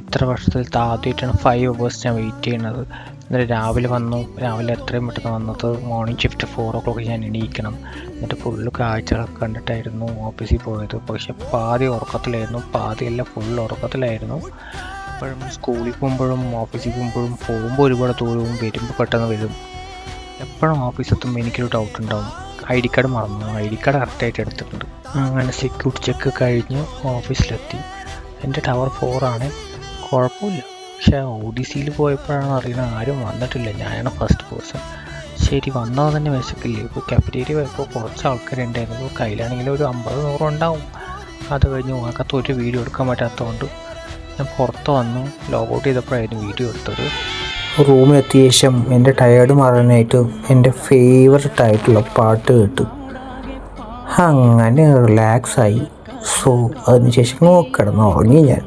ഇത്ര വർഷത്തിൽ ആദ്യമായിട്ടാണ് 5 hours ഞാൻ വെയിറ്റ് ചെയ്യുന്നത്. എന്നിട്ട് രാവിലെ വന്നു. രാവിലെ എത്രയും പെട്ടെന്ന് വന്നത്. മോർണിംഗ് ഷിഫ്റ്റ് 4 o'clock ഞാൻ എണീക്കണം. എന്നിട്ട് ഫുള്ള് കാഴ്ചകളൊക്കെ കണ്ടിട്ടായിരുന്നു ഓഫീസിൽ പോയത്. പക്ഷെ പാതി ഉറക്കത്തിലായിരുന്നു, പാതിയല്ല ഫുൾ ഉറക്കത്തിലായിരുന്നു. എപ്പോഴും സ്കൂളിൽ പോകുമ്പോഴും ഓഫീസിൽ പോകുമ്പോൾ ഒരുപാട് ദൂരവും വരുമ്പോൾ പെട്ടെന്ന് വരും. എപ്പോഴും ഓഫീസെത്തുമ്പോൾ എനിക്കൊരു ഡൗട്ട് ഉണ്ടാവും, ID കാർഡ് മറന്നു. ID കാർഡ് കറക്റ്റായിട്ട് എടുത്തിട്ടുണ്ട്. അങ്ങനെ സെക്യൂരിറ്റി ചെക്ക് കഴിഞ്ഞ് ഓഫീസിലെത്തി. എൻ്റെ ടവർ 4 ആണ്, കുഴപ്പമില്ല. പക്ഷേ ODCയിൽ പോയപ്പോഴാണ് അറിയുന്നത് ആരും വന്നിട്ടില്ല, ഞാനാണ് ഫസ്റ്റ് പേഴ്സൺ. ശരി, വന്നത് തന്നെ വിശക്കില്ലേ. ഇപ്പോൾ കാഫറ്റേരിയ പോയപ്പോൾ കുറച്ച് ആൾക്കാരുണ്ടായിരുന്നു, കയ്യിലാണെങ്കിൽ ഒരു 50-100 ഉണ്ടാവും. അത് കഴിഞ്ഞ് അകത്ത് ഒരു വീഡിയോ എടുക്കാൻ പറ്റാത്തതുകൊണ്ട് ഞാൻ പുറത്ത് വന്നു. ലോഗൗട്ട് ചെയ്തപ്പോഴായിരുന്നു വീഡിയോ എടുത്തത്. റൂമിലെത്തിയ ശേഷം എൻ്റെ ടയേർഡ് മാറാനായിട്ട് എൻ്റെ ഫേവററ്റ് ആയിട്ടുള്ള പാട്ട് കേട്ടു. അങ്ങനെ റിലാക്സായി. അതിനുശേഷം കിടന്ന് ഉറങ്ങി ഞാൻ.